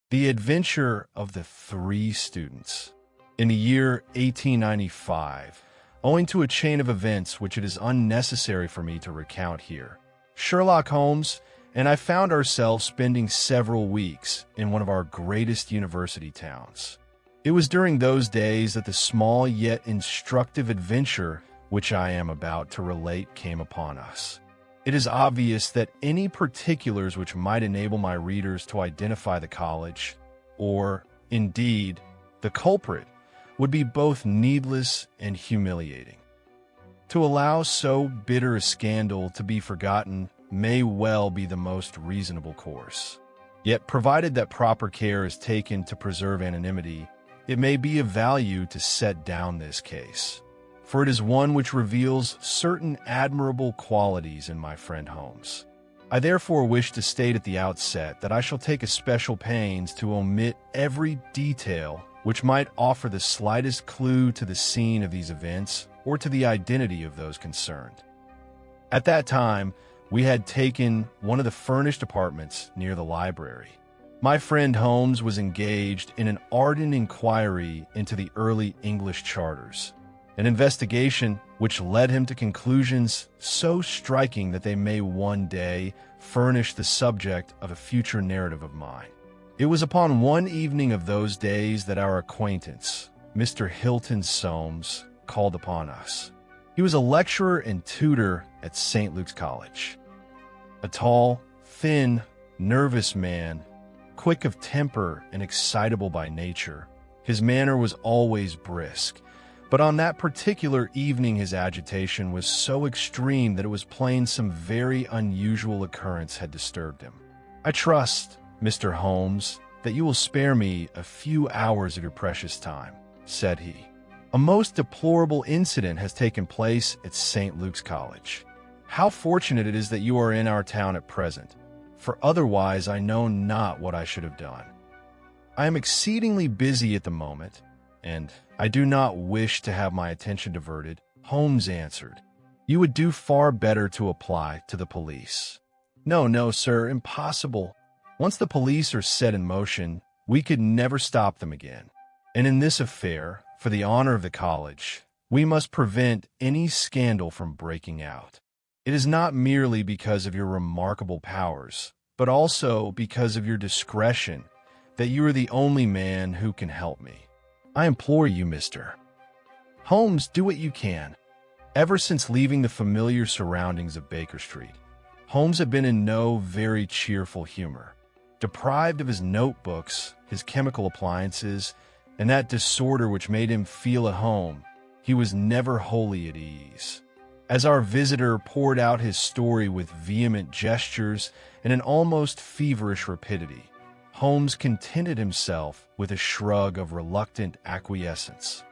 The Adventure of the Three Students. In the year 1895, owing to a chain of events which it is unnecessary for me to recount here, Sherlock Holmes and I found ourselves spending several weeks in one of our greatest university towns. It was during those days that the small yet instructive adventure which I am about to relate came upon us. It is obvious that any particulars which might enable my readers to identify the college, or, indeed, the culprit, would be both needless and humiliating. To allow so bitter a scandal to be forgotten may well be the most reasonable course. Yet, provided that proper care is taken to preserve anonymity, it may be of value to set down this case, for it is one which reveals certain admirable qualities in my friend Holmes. I therefore wish to state at the outset that I shall take especial pains to omit every detail which might offer the slightest clue to the scene of these events or to the identity of those concerned. At that time, we had taken one of the furnished apartments near the library. My friend Holmes was engaged in an ardent inquiry into the early English charters, an investigation which led him to conclusions so striking that they may one day furnish the subject of a future narrative of mine. It was upon one evening of those days that our acquaintance, Mr. Hilton Soames, called upon us. He was a lecturer and tutor at St. Luke's College. A tall, thin, nervous man, quick of temper and excitable by nature, his manner was always brisk. But on that particular evening his agitation was so extreme that it was plain some very unusual occurrence had disturbed him. "I trust, Mr. Holmes, that you will spare me a few hours of your precious time," said he. "A most deplorable incident has taken place at St. Luke's College. How fortunate it is that you are in our town at present, for otherwise I know not what I should have done. I am exceedingly busy at the moment, and I do not wish to have my attention diverted." Holmes answered, "You would do far better to apply to the police." No, sir, impossible. Once the police are set in motion, we could never stop them again. And in this affair, for the honor of the college, we must prevent any scandal from breaking out. It is not merely because of your remarkable powers, but also because of your discretion, that you are the only man who can help me. I implore you, Mr. Holmes, do what you can. Ever since leaving the familiar surroundings of Baker Street, Holmes had been in no very cheerful humor. Deprived of his notebooks, his chemical appliances, and that disorder which made him feel at home, he was never wholly at ease. As our visitor poured out his story with vehement gestures and an almost feverish rapidity, Holmes contented himself with a shrug of reluctant acquiescence.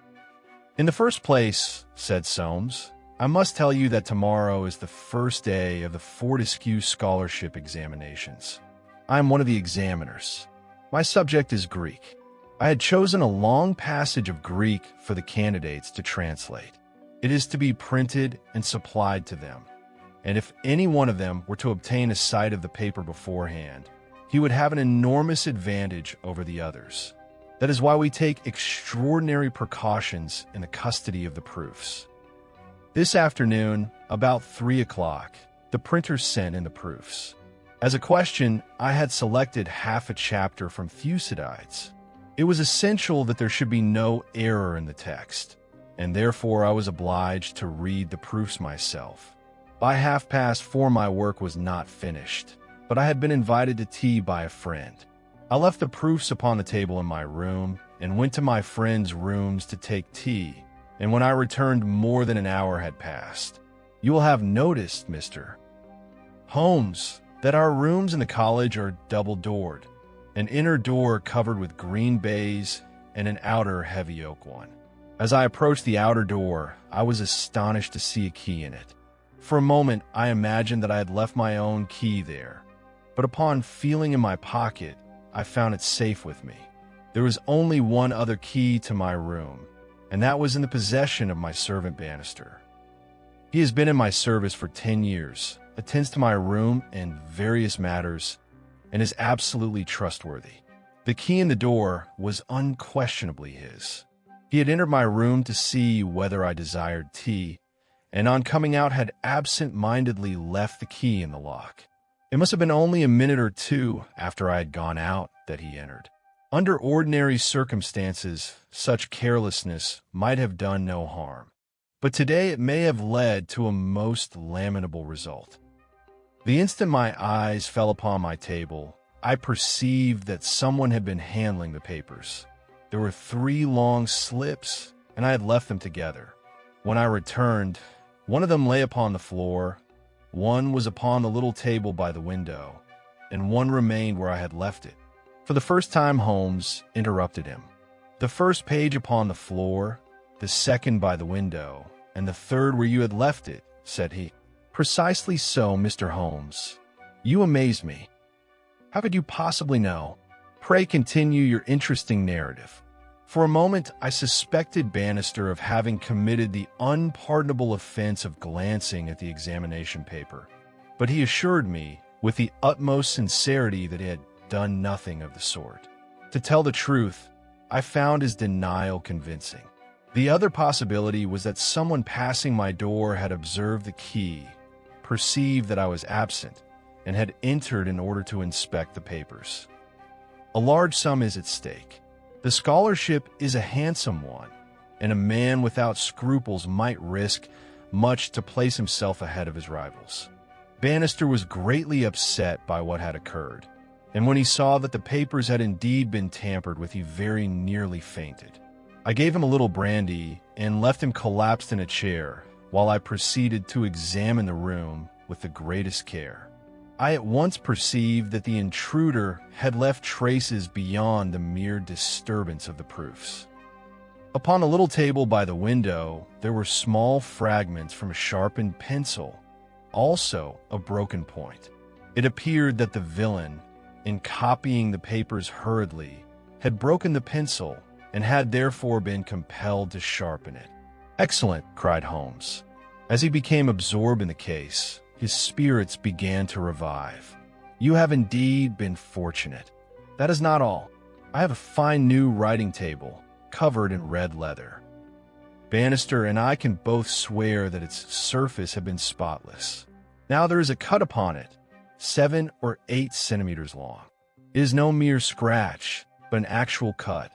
"In the first place," said Soames, "I must tell you that tomorrow is the first day of the Fortescue Scholarship examinations. I am one of the examiners. My subject is Greek. I had chosen a long passage of Greek for the candidates to translate. It is to be printed and supplied to them, and if any one of them were to obtain a sight of the paper beforehand, he would have an enormous advantage over the others. That is why we take extraordinary precautions in the custody of the proofs. This afternoon, about 3 o'clock, the printer sent in the proofs. As a question, I had selected half a chapter from Thucydides. It was essential that there should be no error in the text, and therefore I was obliged to read the proofs myself. By 4:30 my work was not finished, but I had been invited to tea by a friend. I left the proofs upon the table in my room and went to my friend's rooms to take tea, and when I returned more than an hour had passed. You will have noticed, Mr. Holmes, that our rooms in the college are double-doored, an inner door covered with green baize and an outer heavy oak one. As I approached the outer door, I was astonished to see a key in it. For a moment, I imagined that I had left my own key there, but upon feeling in my pocket, I found it safe with me. There was only one other key to my room, and that was in the possession of my servant Bannister. He has been in my service for 10 years, attends to my room and various matters, and is absolutely trustworthy. The key in the door was unquestionably his. He had entered my room to see whether I desired tea, and on coming out had absent-mindedly left the key in the lock. It must have been only a minute or two after I had gone out that he entered. Under ordinary circumstances, such carelessness might have done no harm, but today it may have led to a most lamentable result. The instant my eyes fell upon my table, I perceived that someone had been handling the papers. There were 3 long slips, and I had left them together. When I returned, one of them lay upon the floor, one was upon the little table by the window, and one remained where I had left it. For the first time, Holmes interrupted him. "The first page upon the floor, the second by the window, and the third where you had left it," said he. "Precisely so, Mr. Holmes. You amaze me. How could you possibly know? Pray continue your interesting narrative." For a moment, I suspected Bannister of having committed the unpardonable offense of glancing at the examination paper, but he assured me with the utmost sincerity that he had done nothing of the sort. To tell the truth, I found his denial convincing. The other possibility was that someone passing my door had observed the key, perceived that I was absent, and had entered in order to inspect the papers. A large sum is at stake. The scholarship is a handsome one, and a man without scruples might risk much to place himself ahead of his rivals. Bannister was greatly upset by what had occurred, and when he saw that the papers had indeed been tampered with, he very nearly fainted. I gave him a little brandy and left him collapsed in a chair while I proceeded to examine the room with the greatest care. I at once perceived that the intruder had left traces beyond the mere disturbance of the proofs. Upon a little table by the window, there were small fragments from a sharpened pencil, also a broken point. It appeared that the villain, in copying the papers hurriedly, had broken the pencil and had therefore been compelled to sharpen it. "Excellent," cried Holmes. As he became absorbed in the case, his spirits began to revive. "You have indeed been fortunate. That is not all. I have a fine new writing table, covered in red leather. Bannister and I can both swear that its surface had been spotless. Now there is a cut upon it, 7 or 8 centimeters long. It is no mere scratch, but an actual cut.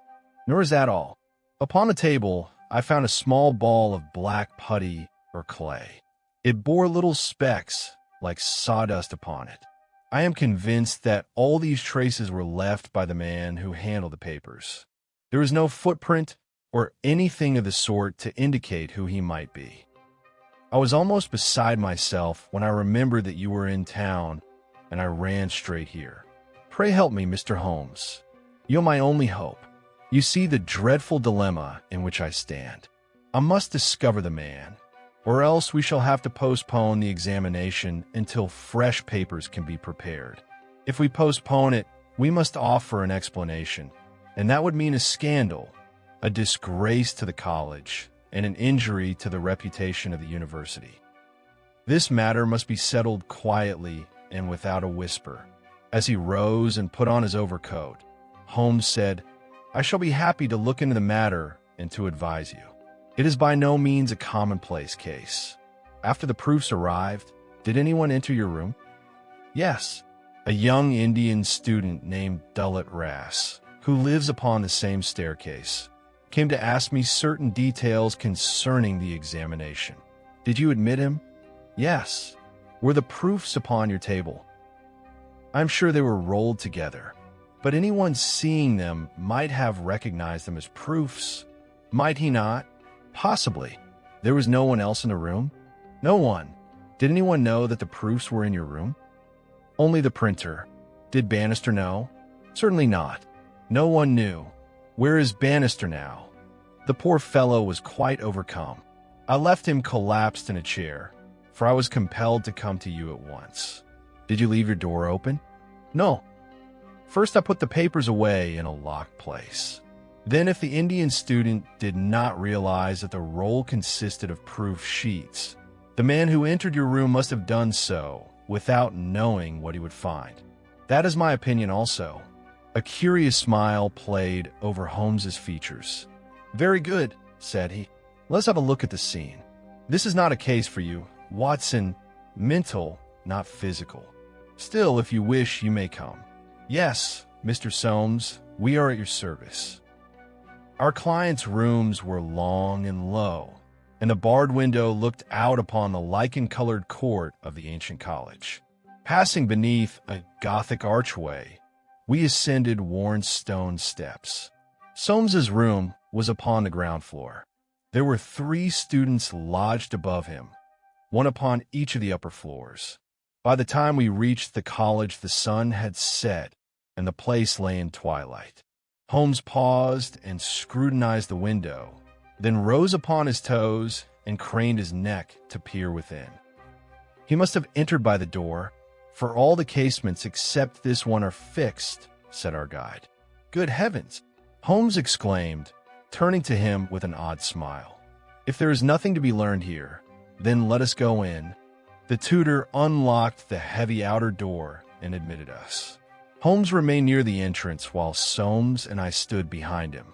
Nor is that all. Upon the table, I found a small ball of black putty or clay. It bore little specks like sawdust upon it. I am convinced that all these traces were left by the man who handled the papers. There is no footprint or anything of the sort to indicate who he might be. I was almost beside myself when I remembered that you were in town, and I ran straight here. Pray help me, Mr. Holmes. You're my only hope. You see the dreadful dilemma in which I stand. I must discover the man, or else we shall have to postpone the examination until fresh papers can be prepared. If we postpone it, we must offer an explanation, and that would mean a scandal, a disgrace to the college, and an injury to the reputation of the university. This matter must be settled quietly and without a whisper." As he rose and put on his overcoat, Holmes said, "I shall be happy to look into the matter and to advise you. It is by no means a commonplace case. After the proofs arrived, did anyone enter your room?" "Yes, a young Indian student named Dullet Rass, who lives upon the same staircase, came to ask me certain details concerning the examination." "Did you admit him?" "Yes." "Were the proofs upon your table?" "I'm sure they were rolled together, but anyone seeing them might have recognized them as proofs. Might he not?" "Possibly." "There was no one else in the room?" "No one." "Did anyone know that the proofs were in your room?" "Only the printer." "Did Bannister know?" "Certainly not." "No one knew. Where is Bannister now?" "The poor fellow was quite overcome. I left him collapsed in a chair, for I was compelled to come to you at once." "Did you leave your door open?" "No. First I put the papers away in a locked place. Then, if the Indian student did not realize that the roll consisted of proof sheets, the man who entered your room must have done so without knowing what he would find. That is my opinion also. A curious smile played over Holmes's features. "Very good," said he. "Let's have a look at the scene. This is not a case for you, Watson. Mental, not physical. Still, if you wish, you may come." "Yes, Mr. Soames, we are at your service." Our client's rooms were long and low, and the barred window looked out upon the lichen-colored court of the ancient college. Passing beneath a Gothic archway, we ascended worn stone steps. Soames's room was upon the ground floor. There were 3 students lodged above him, one upon each of the upper floors. By the time we reached the college, the sun had set, and the place lay in twilight. Holmes paused and scrutinized the window, then rose upon his toes and craned his neck to peer within. "He must have entered by the door, for all the casements except this one are fixed," said our guide. "Good heavens!" Holmes exclaimed, turning to him with an odd smile. "If there is nothing to be learned here, then let us go in." The tutor unlocked the heavy outer door and admitted us. Holmes remained near the entrance while Soames and I stood behind him.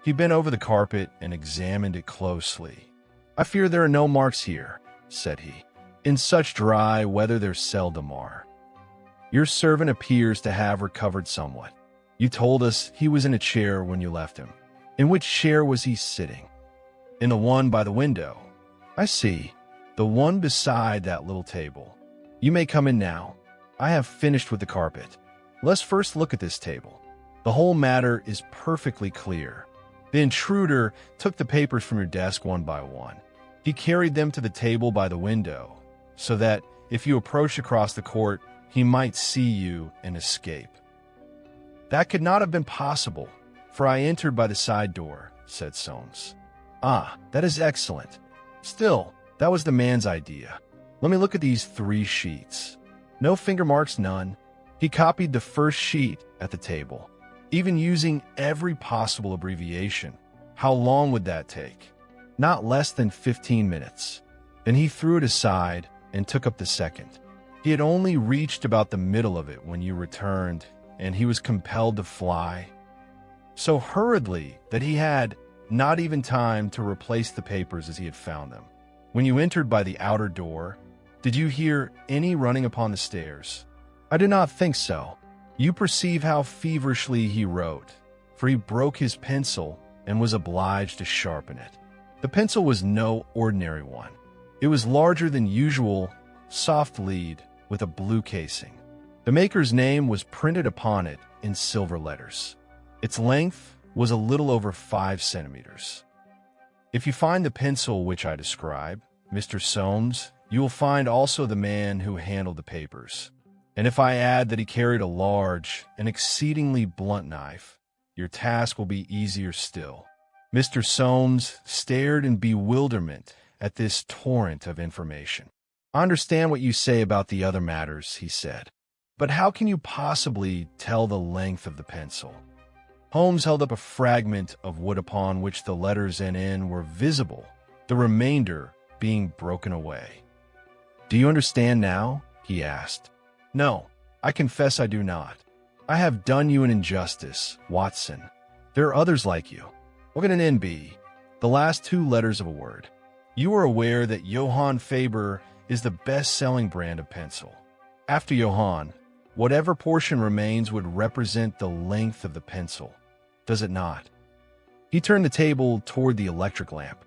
He bent over the carpet and examined it closely. "I fear there are no marks here," said he. "In such dry weather there seldom are. Your servant appears to have recovered somewhat. You told us he was in a chair when you left him. In which chair was he sitting?" "In the one by the window." "I see. The one beside that little table. You may come in now. I have finished with the carpet. Let's first look at this table. The whole matter is perfectly clear. The intruder took the papers from your desk one by one. He carried them to the table by the window, so that if you approached across the court, he might see you and escape." "That could not have been possible, for I entered by the side door," said Soames. "Ah, that is excellent. Still, that was the man's idea. Let me look at these 3 sheets. No finger marks, none. He copied the first sheet at the table, even using every possible abbreviation. How long would that take? Not less than 15 minutes. Then he threw it aside and took up the second. He had only reached about the middle of it when you returned, and he was compelled to fly so hurriedly that he had not even time to replace the papers as he had found them. When you entered by the outer door, did you hear any running upon the stairs?" "I do not think so." "You perceive how feverishly he wrote, for he broke his pencil and was obliged to sharpen it. The pencil was no ordinary one. It was larger than usual, soft lead, with a blue casing. The maker's name was printed upon it in silver letters. Its length was a little over 5 centimeters. If you find the pencil which I describe, Mr. Soames, you will find also the man who handled the papers. And if I add that he carried a large and exceedingly blunt knife, your task will be easier still." Mr. Soames stared in bewilderment at this torrent of information. "I understand what you say about the other matters," he said. "But how can you possibly tell the length of the pencil?" Holmes held up a fragment of wood upon which the letters NN were visible, the remainder being broken away. "Do you understand now?" he asked. "No, I confess I do not. I have done you an injustice, Watson. There are others like you. What can an N be? The last 2 letters of a word. You are aware that Johann Faber is the best-selling brand of pencil. After Johann, whatever portion remains would represent the length of the pencil, does it not?" He turned the table toward the electric lamp.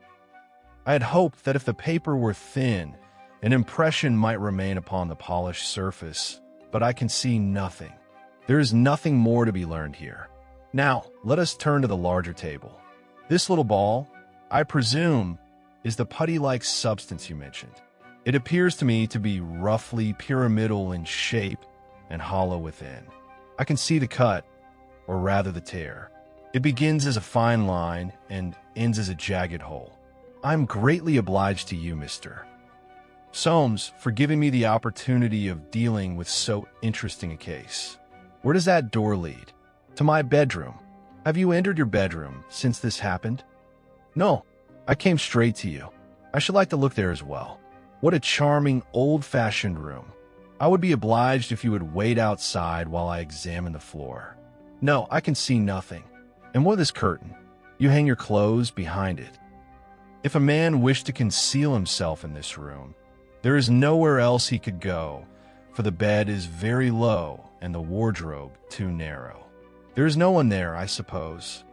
"I had hoped that if the paper were thin, an impression might remain upon the polished surface, but I can see nothing. There is nothing more to be learned here. Now, let us turn to the larger table. This little ball, I presume, is the putty-like substance you mentioned. It appears to me to be roughly pyramidal in shape and hollow within. I can see the cut, or rather the tear. It begins as a fine line and ends as a jagged hole. I'm greatly obliged to you, Mr. Soames, for giving me the opportunity of dealing with so interesting a case. Where does that door lead?" "To my bedroom." "Have you entered your bedroom since this happened?" "No, I came straight to you. I should like to look there as well. What a charming, old-fashioned room. I would be obliged if you would wait outside while I examine the floor." No, I can see nothing. And what of this curtain? You hang your clothes behind it. If a man wished to conceal himself in this room, there is nowhere else he could go, for the bed is very low and the wardrobe too narrow. There is no one there, I suppose.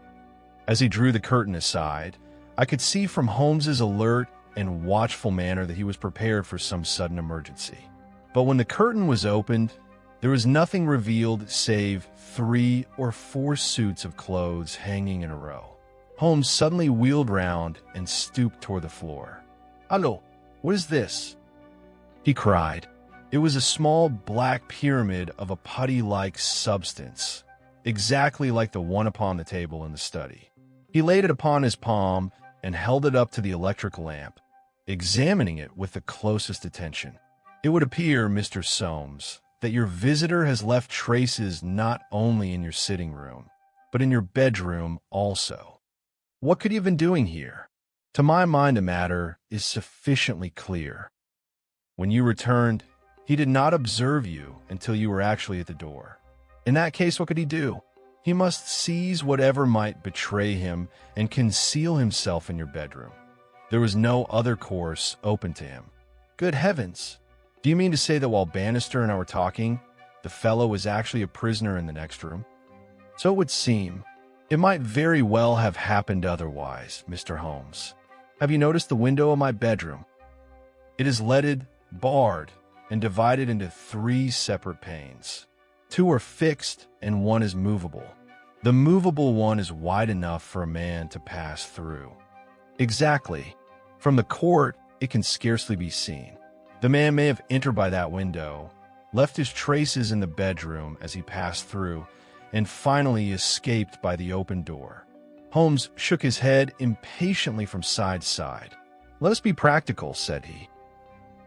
As he drew the curtain aside, I could see from Holmes's alert and watchful manner that he was prepared for some sudden emergency. But when the curtain was opened, there was nothing revealed save 3 or 4 suits of clothes hanging in a row. Holmes suddenly wheeled round and stooped toward the floor. "Hallo, what is this?" he cried. It was a small black pyramid of a putty-like substance, exactly like the one upon the table in the study. He laid it upon his palm and held it up to the electric lamp, examining it with the closest attention. "It would appear, Mr. Soames, that your visitor has left traces not only in your sitting room, but in your bedroom also. What could he have been doing here? To my mind, the matter is sufficiently clear. When you returned, he did not observe you until you were actually at the door. In that case, what could he do? He must seize whatever might betray him and conceal himself in your bedroom. There was no other course open to him. Good heavens! Do you mean to say that while Bannister and I were talking, the fellow was actually a prisoner in the next room?" "So it would seem. It might very well have happened otherwise, Mr. Holmes. Have you noticed the window of my bedroom? It is leaded, barred, and divided into 3 separate panes. 2 are fixed and 1 is movable. The movable one is wide enough for a man to pass through." "Exactly. From the court, it can scarcely be seen. The man may have entered by that window, left his traces in the bedroom as he passed through, and finally escaped by the open door." Holmes shook his head impatiently from side to side. "Let us be practical," said he.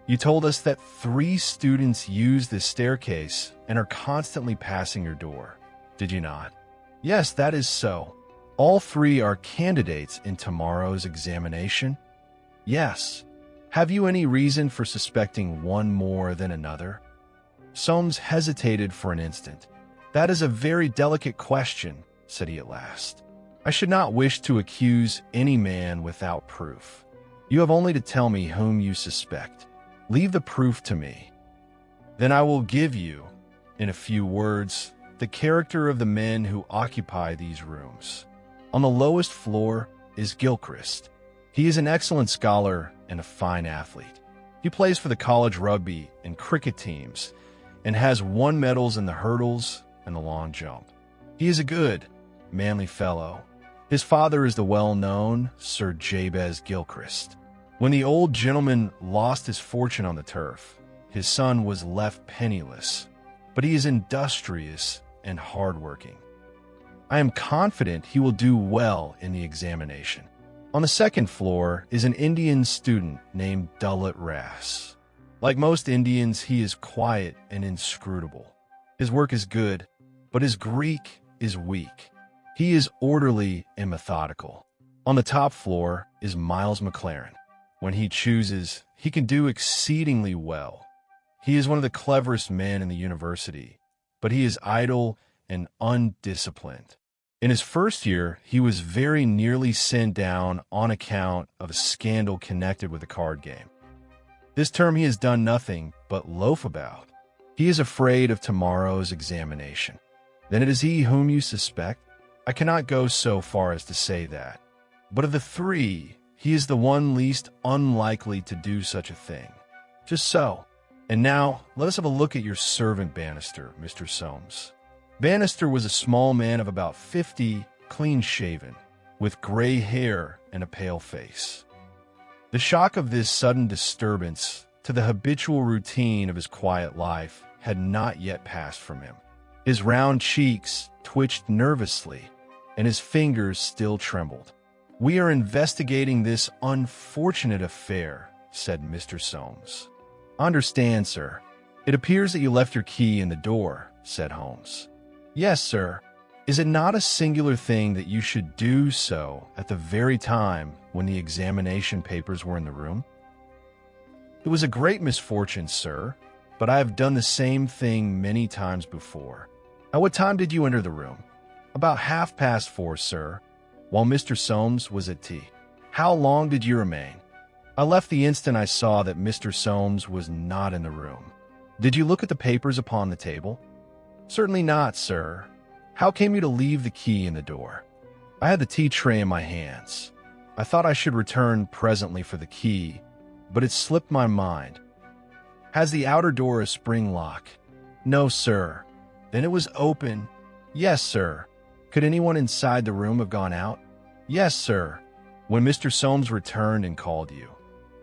"You told us that 3 students use this staircase and are constantly passing your door, did you not?" "Yes, that is so. All 3 are candidates in tomorrow's examination?" "Yes. Have you any reason for suspecting one more than another?" Soames hesitated for an instant. "That is a very delicate question," said he at last. "I should not wish to accuse any man without proof. You have only to tell me whom you suspect. Leave the proof to me. Then I will give you, in a few words, the character of the men who occupy these rooms. On the lowest floor is Gilchrist. He is an excellent scholar and a fine athlete. He plays for the college rugby and cricket teams and has won medals in the hurdles and the long jump. He is a good, manly fellow. His father is the well-known Sir Jabez Gilchrist. When the old gentleman lost his fortune on the turf, his son was left penniless, but he is industrious and hardworking. I am confident he will do well in the examination. On the second floor is an Indian student named Dullet Rass. Like most Indians, he is quiet and inscrutable. His work is good, but his Greek is weak. He is orderly and methodical. On the top floor is Miles McLaren. When he chooses, he can do exceedingly well. He is one of the cleverest men in the university, but he is idle and undisciplined. In his first year, he was very nearly sent down on account of a scandal connected with a card game. This term he has done nothing but loaf about. He is afraid of tomorrow's examination. Then it is he whom you suspect? I cannot go so far as to say that. But of the 3, he is the one least unlikely to do such a thing. Just so. And now, let us have a look at your servant Bannister, Mr. Soames. Bannister was a small man of about 50, clean-shaven, with gray hair and a pale face. The shock of this sudden disturbance to the habitual routine of his quiet life had not yet passed from him. His round cheeks twitched nervously, and his fingers still trembled. "We are investigating this unfortunate affair," said Mr. Soames. "Understand, sir. It appears that you left your key in the door," said Holmes. "Yes, sir. Is it not a singular thing that you should do so at the very time when the examination papers were in the room?" "It was a great misfortune, sir, but I have done the same thing many times before." "At what time did you enter the room?" About 4:30, sir, while Mr. Soames was at tea. How long did you remain? I left the instant I saw that Mr. Soames was not in the room. Did you look at the papers upon the table? Certainly not, sir. How came you to leave the key in the door? I had the tea tray in my hands. I thought I should return presently for the key, but it slipped my mind. Has the outer door a spring lock? No, sir. Then it was open. Yes, sir. Could anyone inside the room have gone out? Yes, sir. When Mr. Soames returned and called you,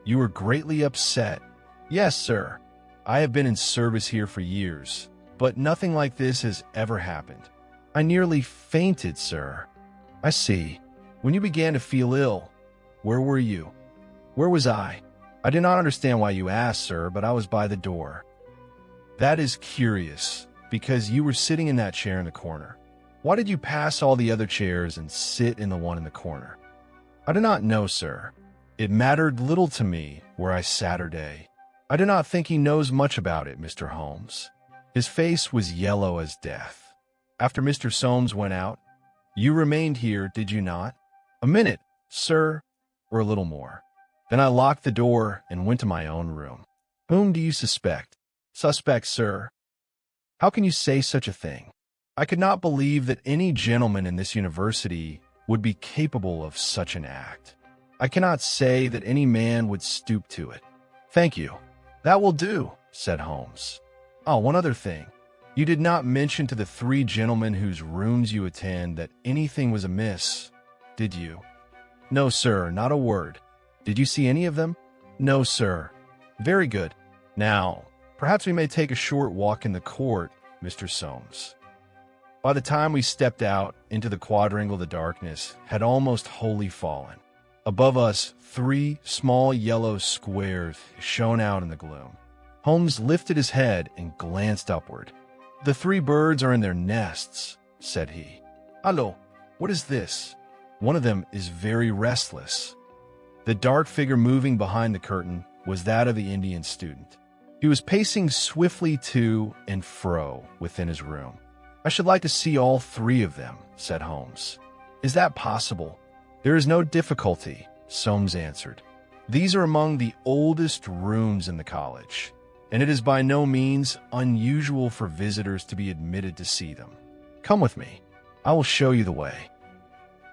you were greatly upset. Yes, sir. I have been in service here for years, but nothing like this has ever happened. I nearly fainted, sir. I see. When you began to feel ill, where were you? Where was I? I did not understand why you asked, sir, but I was by the door. That is curious, because you were sitting in that chair in the corner. Why did you pass all the other chairs and sit in the one in the corner? I do not know, sir. It mattered little to me where I sat or day. I do not think he knows much about it, Mr. Holmes. His face was yellow as death. After Mr. Soames went out, you remained here, did you not? A minute, sir, or a little more. Then I locked the door and went to my own room. Whom do you suspect? Suspect, sir. How can you say such a thing? I could not believe that any gentleman in this university would be capable of such an act. I cannot say that any man would stoop to it. Thank you. That will do, said Holmes. Oh, one other thing. You did not mention to the 3 gentlemen whose rooms you attend that anything was amiss, did you? No, sir, not a word. Did you see any of them? No, sir. Very good. Now, perhaps we may take a short walk in the court, Mr. Soames. By the time we stepped out into the quadrangle, the darkness had almost wholly fallen. Above us, 3 small yellow squares shone out in the gloom. Holmes lifted his head and glanced upward. The 3 birds are in their nests, said he. Hallo, what is this? One of them is very restless. The dark figure moving behind the curtain was that of the Indian student. He was pacing swiftly to and fro within his room. I should like to see all 3 of them, said Holmes. Is that possible? There is no difficulty, Soames answered. These are among the oldest rooms in the college, and it is by no means unusual for visitors to be admitted to see them. Come with me. I will show you the way.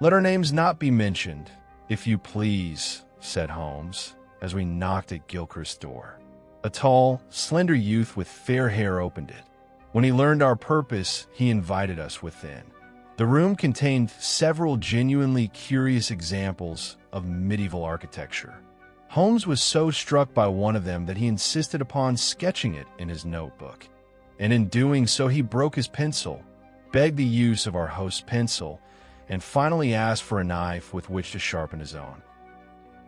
Let our names not be mentioned, if you please, said Holmes, as we knocked at Gilchrist's door. A tall, slender youth with fair hair opened it. When he learned our purpose, he invited us within. The room contained several genuinely curious examples of medieval architecture. Holmes was so struck by one of them that he insisted upon sketching it in his notebook. And in doing so, he broke his pencil, begged the use of our host's pencil, and finally asked for a knife with which to sharpen his own.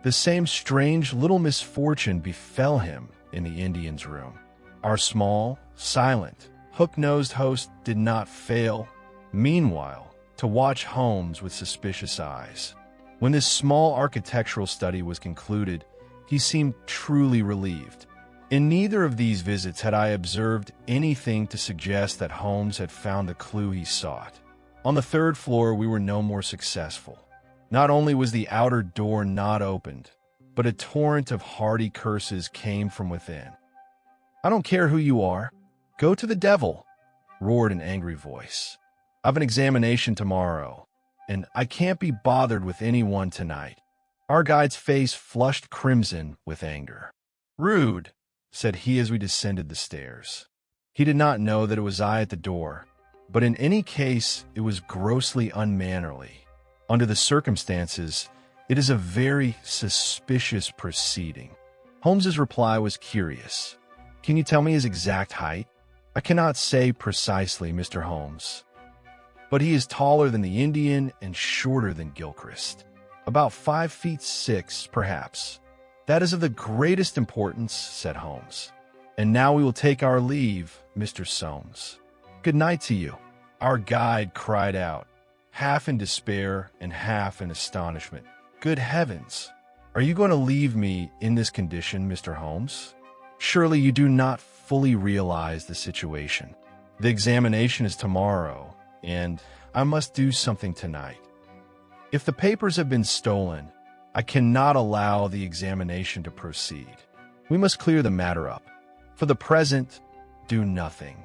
The same strange little misfortune befell him in the Indian's room. Our small, silent, hook-nosed host did not fail, meanwhile, to watch Holmes with suspicious eyes. When this small architectural study was concluded, he seemed truly relieved. In neither of these visits had I observed anything to suggest that Holmes had found the clue he sought. On the 3rd floor, we were no more successful. Not only was the outer door not opened, but a torrent of hearty curses came from within. I don't care who you are. Go to the devil, roared an angry voice. I've an examination tomorrow, and I can't be bothered with anyone tonight. Our guide's face flushed crimson with anger. Rude, said he as we descended the stairs. He did not know that it was I at the door, but in any case, it was grossly unmannerly. Under the circumstances, it is a very suspicious proceeding. Holmes's reply was curious. Can you tell me his exact height? I cannot say precisely, Mr. Holmes. But he is taller than the Indian and shorter than Gilchrist. About 5'6", perhaps. That is of the greatest importance, said Holmes. And now we will take our leave, Mr. Soames. Good night to you. Our guide cried out, half in despair and half in astonishment. Good heavens! Are you going to leave me in this condition, Mr. Holmes? Surely you do not fully realize the situation. The examination is tomorrow, and I must do something tonight. If the papers have been stolen, I cannot allow the examination to proceed. We must clear the matter up. For the present, do nothing.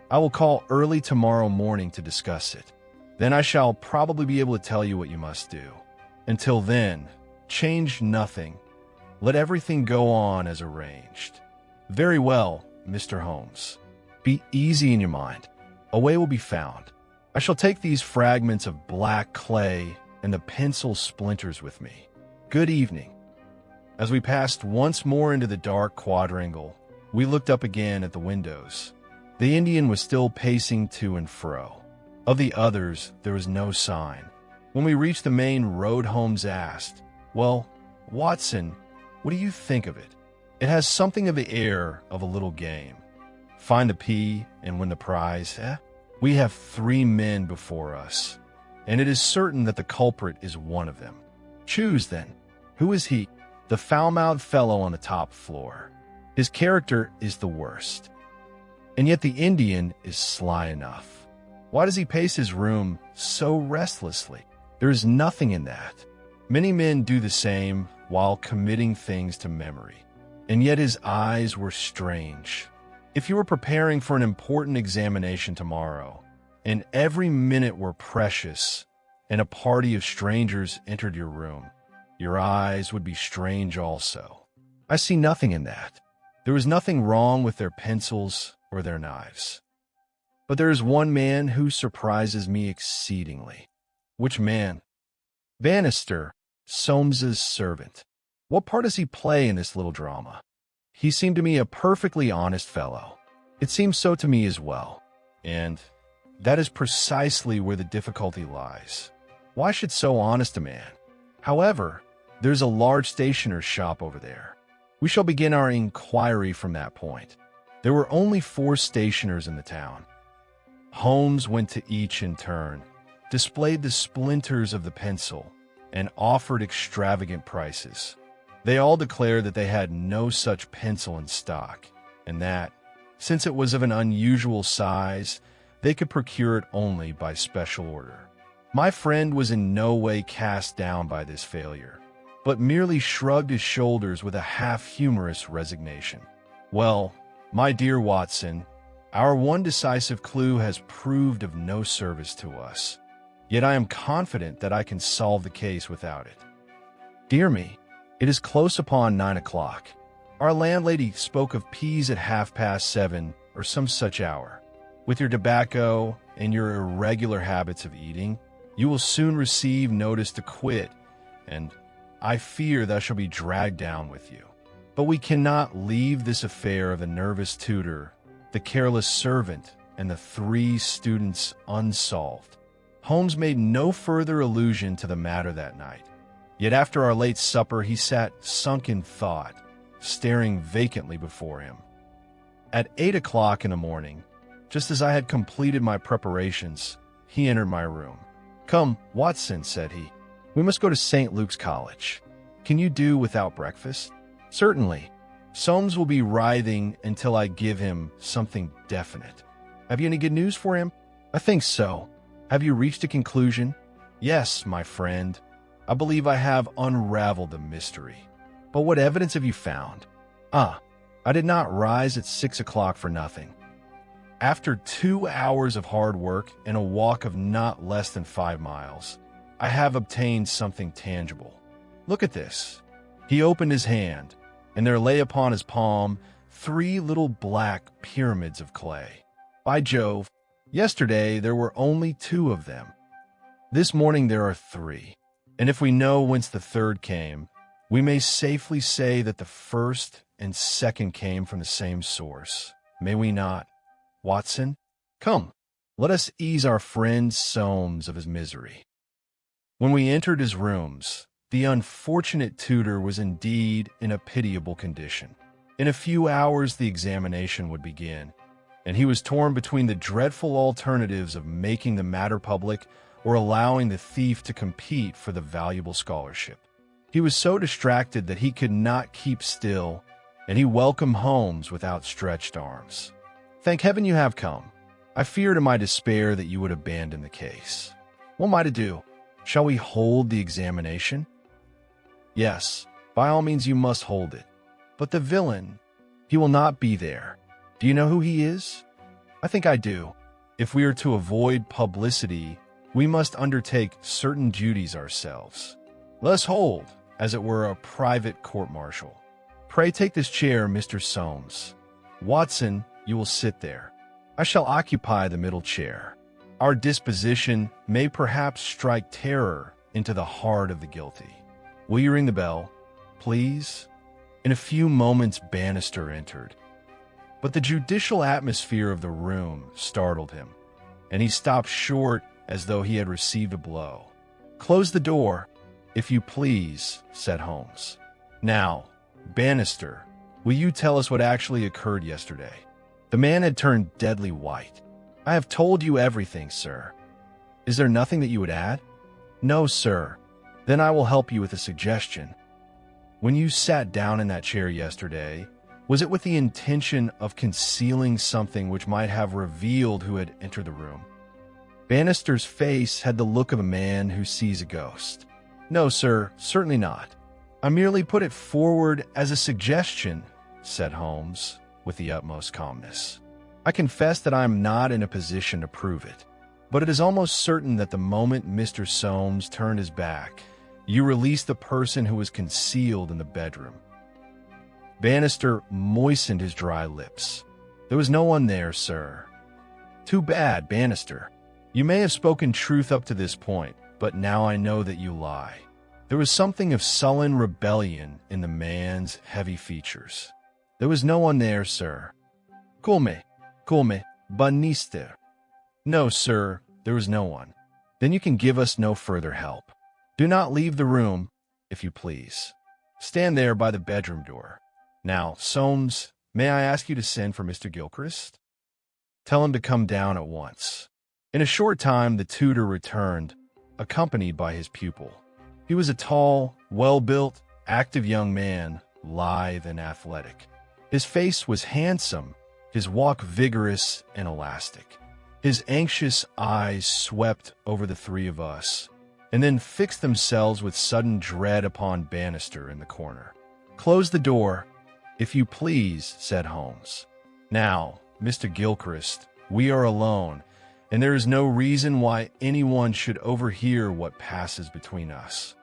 I will call early tomorrow morning to discuss it. Then I shall probably be able to tell you what you must do. Until then, change nothing. Let everything go on as arranged. Very well, Mr. Holmes. Be easy in your mind. A way will be found. I shall take these fragments of black clay and the pencil splinters with me. Good evening. As we passed once more into the dark quadrangle, we looked up again at the windows. The Indian was still pacing to and fro. Of the others, there was no sign. When we reached the main road, Holmes asked, "Well, Watson, what do you think of it? It has something of the air of a little game. Find the P and win the prize, eh? We have 3 men before us, and it is certain that the culprit is one of them. Choose, then. Who is he? The foul-mouthed fellow on the top floor. His character is the worst. And yet the Indian is sly enough. Why does he pace his room so restlessly? There is nothing in that. Many men do the same while committing things to memory. And yet his eyes were strange. If you were preparing for an important examination tomorrow, and every minute were precious, and a party of strangers entered your room, your eyes would be strange also. I see nothing in that. There was nothing wrong with their pencils or their knives. But there is one man who surprises me exceedingly." "Which man?" "Bannister, Soames's servant. What part does he play in this little drama? He seemed to me a perfectly honest fellow. It seems so to me as well. And that is precisely where the difficulty lies. Why should so honest a man? However, there's a large stationer's shop over there. We shall begin our inquiry from that point. There were only 4 stationers in the town. Holmes went to each in turn, displayed the splinters of the pencil, and offered extravagant prices. They all declared that they had no such pencil in stock, and that, since it was of an unusual size, they could procure it only by special order. My friend was in no way cast down by this failure, but merely shrugged his shoulders with a half-humorous resignation. "Well, my dear Watson, our one decisive clue has proved of no service to us. Yet I am confident that I can solve the case without it. Dear me, it is close upon 9 o'clock. Our landlady spoke of peas at 7:30 or some such hour. With your tobacco and your irregular habits of eating, you will soon receive notice to quit, and I fear that I shall be dragged down with you. But we cannot leave this affair of the nervous tutor, the careless servant, and the 3 students unsolved." Holmes made no further allusion to the matter that night. Yet after our late supper he sat sunk in thought, staring vacantly before him. At 8 o'clock in the morning, just as I had completed my preparations, he entered my room. "Come, Watson," said he. "We must go to St. Luke's College. Can you do without breakfast?" "Certainly. Soames will be writhing until I give him something definite. Have you any good news for him?" "I think so. Have you reached a conclusion?" "Yes, my friend. I believe I have unraveled the mystery." "But what evidence have you found?" "I did not rise at 6 o'clock for nothing. After 2 hours of hard work and a walk of not less than 5 miles, I have obtained something tangible. Look at this." He opened his hand, and there lay upon his palm 3 little black pyramids of clay. By Jove, yesterday there were only 2 of them. This morning there are 3, and if we know whence the 3rd came, we may safely say that the 1st and 2nd came from the same source. May we not, Watson? Come, let us ease our friend Soames of his misery." When we entered his rooms, the unfortunate tutor was indeed in a pitiable condition. In a few hours the examination would begin, and he was torn between the dreadful alternatives of making the matter public or allowing the thief to compete for the valuable scholarship. He was so distracted that he could not keep still, and he welcomed Holmes with outstretched arms. "Thank heaven you have come. I feared in my despair that you would abandon the case. What am I to do? Shall we hold the examination? Yes, by all means you must hold it. But the villain, he will not be there. Do you know who he is? I think I do. If we are to avoid publicity, we must undertake certain duties ourselves. Let us hold, as it were, a private court-martial. Pray take this chair, Mr. Soames. Watson, you will sit there. I shall occupy the middle chair. Our disposition may perhaps strike terror into the heart of the guilty. Will you ring the bell, please? In a few moments, Bannister entered. But the judicial atmosphere of the room startled him, and he stopped short as though he had received a blow. Close the door, if you please, said Holmes. Now, Bannister, will you tell us what actually occurred yesterday? The man had turned deadly white. I have told you everything, sir. Is there nothing that you would add? No, sir. Then I will help you with a suggestion. When you sat down in that chair yesterday, was it with the intention of concealing something which might have revealed who had entered the room? Bannister's face had the look of a man who sees a ghost. No, sir, certainly not. I merely put it forward as a suggestion, said Holmes, with the utmost calmness. I confess that I am not in a position to prove it, but it is almost certain that the moment Mr. Soames turned his back, you released the person who was concealed in the bedroom. Bannister moistened his dry lips. There was no one there, sir. Too bad, Bannister. You may have spoken truth up to this point, but now I know that you lie. There was something of sullen rebellion in the man's heavy features. There was no one there, sir. Come, Bannister. No, sir, there was no one. Then you can give us no further help. Do not leave the room, if you please. Stand there by the bedroom door. Now, Soames, may I ask you to send for Mr. Gilchrist? Tell him to come down at once. In a short time, the tutor returned, accompanied by his pupil. He was a tall, well-built, active young man, lithe and athletic. His face was handsome, his walk vigorous and elastic. His anxious eyes swept over the three of us, and then fixed themselves with sudden dread upon Bannister in the corner. Close the door, if you please, said Holmes. Now, Mr. Gilchrist, we are alone, and there is no reason why anyone should overhear what passes between us.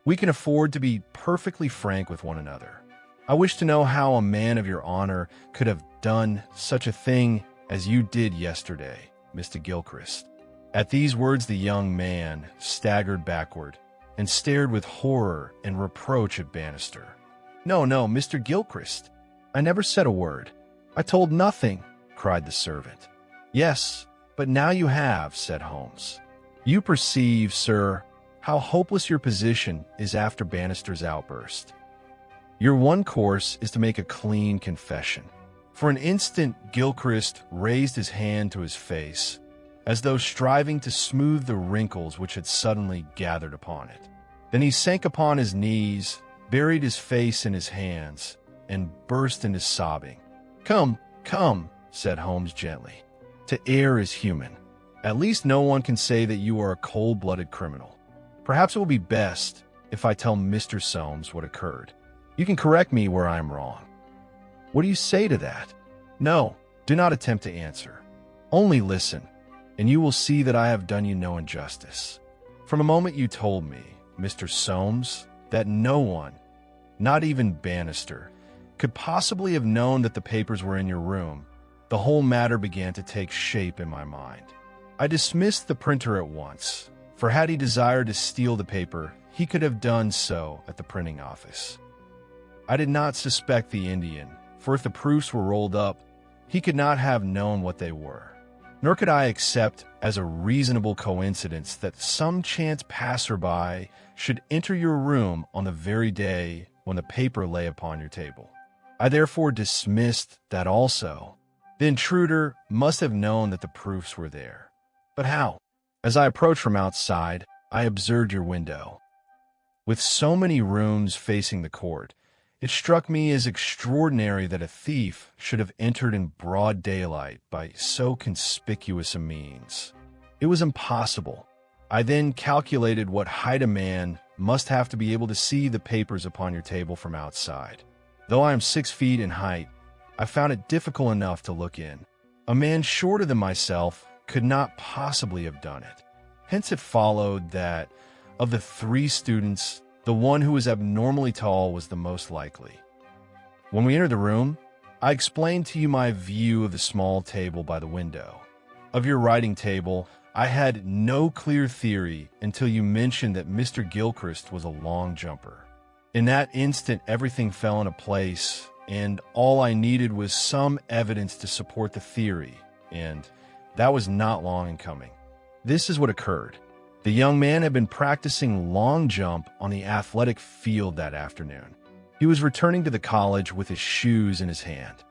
We can afford to be perfectly frank with one another. I wish to know how a man of your honor could have done such a thing as you did yesterday, Mr. Gilchrist. At these words, the young man staggered backward and stared with horror and reproach at Bannister. No, Mr. Gilchrist. I never said a word. I told nothing, cried the servant. Yes, but now you have, said Holmes. You perceive, sir, how hopeless your position is after Bannister's outburst. Your one course is to make a clean confession. For an instant, Gilchrist raised his hand to his face, as though striving to smooth the wrinkles which had suddenly gathered upon it. Then he sank upon his knees, buried his face in his hands, and burst into sobbing. Come, said Holmes gently. To err is human. At least no one can say that you are a cold-blooded criminal. Perhaps it will be best if I tell Mr. Soames what occurred. You can correct me where I am wrong. What do you say to that? No, do not attempt to answer. Only listen, and you will see that I have done you no injustice. From the moment you told me, Mr. Soames, that no one, not even Bannister, could possibly have known that the papers were in your room, the whole matter began to take shape in my mind. I dismissed the printer at once, for had he desired to steal the paper, he could have done so at the printing office. I did not suspect the Indian, for if the proofs were rolled up, he could not have known what they were. Nor could I accept as a reasonable coincidence that some chance passerby should enter your room on the very day when the paper lay upon your table. I therefore dismissed that also. The intruder must have known that the proofs were there. But how? As I approached from outside, I observed your window. With so many rooms facing the court, It struck me as extraordinary that a thief should have entered in broad daylight by so conspicuous a means. It was impossible. I then calculated what height a man must have to be able to see the papers upon your table from outside. Though I am 6 feet in height, I found it difficult enough to look in. A man shorter than myself could not possibly have done it. Hence it followed that, of the 3 students, the one who was abnormally tall was the most likely. When we entered the room, I explained to you my view of the small table by the window. Of your writing table, I had no clear theory until you mentioned that Mr. Gilchrist was a long jumper. In that instant, everything fell into place, and all I needed was some evidence to support the theory, and that was not long in coming. This is what occurred. The young man had been practicing long jump on the athletic field that afternoon. He was returning to the college with his shoes in his hand.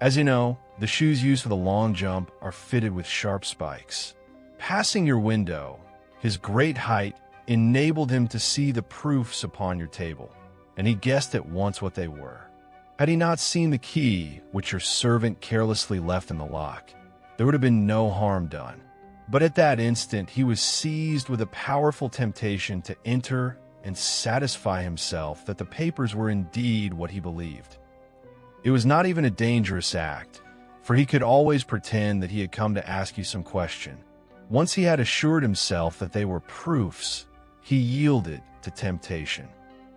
As you know, the shoes used for the long jump are fitted with sharp spikes. Passing your window, his great height enabled him to see the proofs upon your table, and he guessed at once what they were. Had he not seen the key, which your servant carelessly left in the lock, there would have been no harm done. But at that instant, he was seized with a powerful temptation to enter and satisfy himself that the papers were indeed what he believed. It was not even a dangerous act, for he could always pretend that he had come to ask you some question. Once he had assured himself that they were proofs, he yielded to temptation.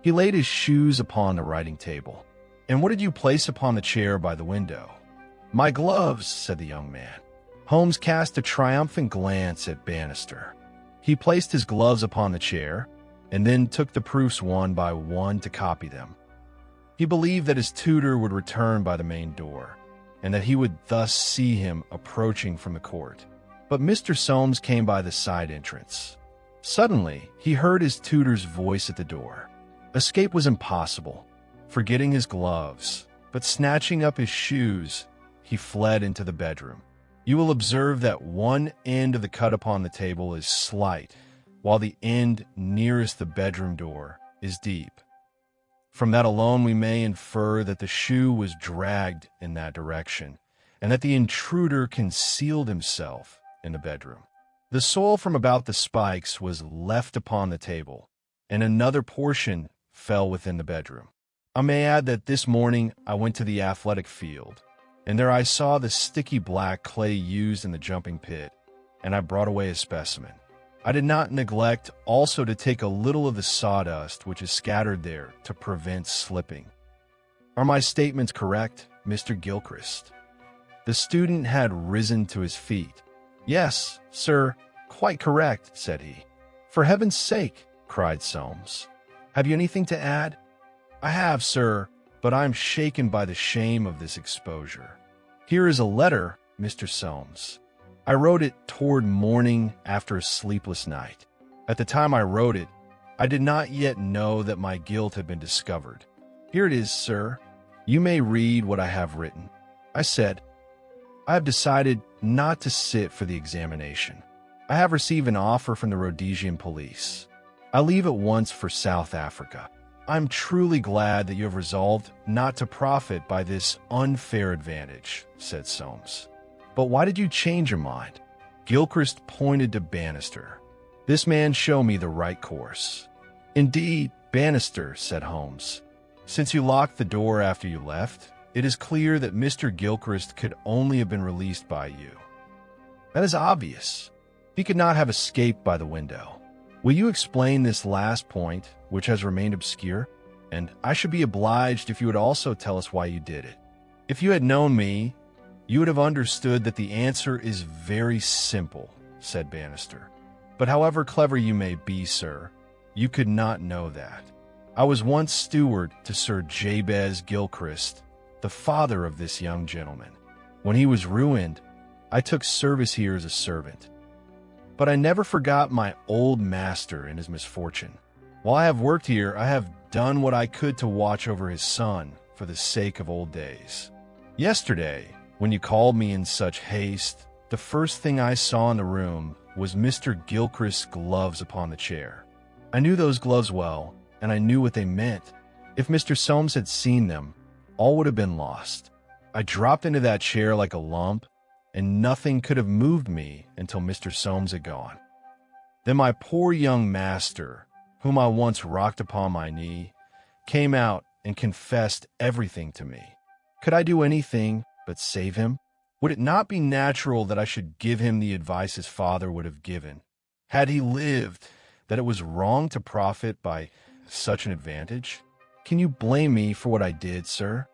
He laid his shoes upon the writing table. "And what did you place upon the chair by the window?" "My gloves," said the young man. Holmes cast a triumphant glance at Bannister. He placed his gloves upon the chair, and then took the proofs one by one to copy them. He believed that his tutor would return by the main door, and that he would thus see him approaching from the court. But Mr. Soames came by the side entrance. Suddenly, he heard his tutor's voice at the door. Escape was impossible. Forgetting his gloves, but snatching up his shoes, he fled into the bedroom. You will observe that one end of the cut upon the table is slight, while the end nearest the bedroom door is deep. From that alone we may infer that the shoe was dragged in that direction, and that the intruder concealed himself in the bedroom. The soil from about the spikes was left upon the table, and another portion fell within the bedroom. I may add that this morning I went to the athletic field, and there I saw the sticky black clay used in the jumping pit, and I brought away a specimen. I did not neglect also to take a little of the sawdust which is scattered there to prevent slipping. Are my statements correct, Mr. Gilchrist?" The student had risen to his feet. "Yes, sir, quite correct," said he. "For heaven's sake," cried Soames. "Have you anything to add?" "I have, sir, but I am shaken by the shame of this exposure. Here is a letter, Mr. Soames. I wrote it toward morning after a sleepless night. At the time I wrote it, I did not yet know that my guilt had been discovered. Here it is, sir. You may read what I have written." I said, "I have decided not to sit for the examination. I have received an offer from the Rhodesian police. I leave at once for South Africa. I'm truly glad that you have resolved not to profit by this unfair advantage," said Soames. "But why did you change your mind?" Gilchrist pointed to Bannister. "This man showed me the right course." "Indeed, Bannister," said Holmes. "Since you locked the door after you left, it is clear that Mr. Gilchrist could only have been released by you." "That is obvious. He could not have escaped by the window. Will you explain this last point, which has remained obscure? And I should be obliged if you would also tell us why you did it. If you had known me, you would have understood that the answer is very simple," said Bannister. "But however clever you may be, sir, you could not know that. I was once steward to Sir Jabez Gilchrist, the father of this young gentleman. When he was ruined, I took service here as a servant. But I never forgot my old master in his misfortune. While I have worked here, I have done what I could to watch over his son for the sake of old days. Yesterday, when you called me in such haste, the first thing I saw in the room was Mr. Gilchrist's gloves upon the chair. I knew those gloves well, and I knew what they meant. If Mr. Soames had seen them, all would have been lost. I dropped into that chair like a lump, and nothing could have moved me until Mr. Soames had gone. Then my poor young master, whom I once rocked upon my knee, came out and confessed everything to me. Could I do anything but save him? Would it not be natural that I should give him the advice his father would have given, had he lived, that it was wrong to profit by such an advantage? Can you blame me for what I did, sir?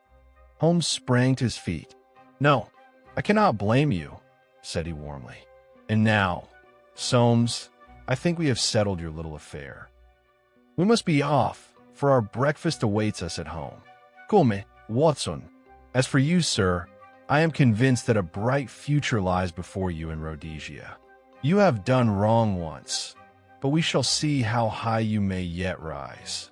Holmes sprang to his feet. No, I cannot blame you, said he warmly. And now, Soames, I think we have settled your little affair. We must be off, for our breakfast awaits us at home. Come, Watson. As for you, sir, I am convinced that a bright future lies before you in Rhodesia. You have done wrong once, but we shall see how high you may yet rise.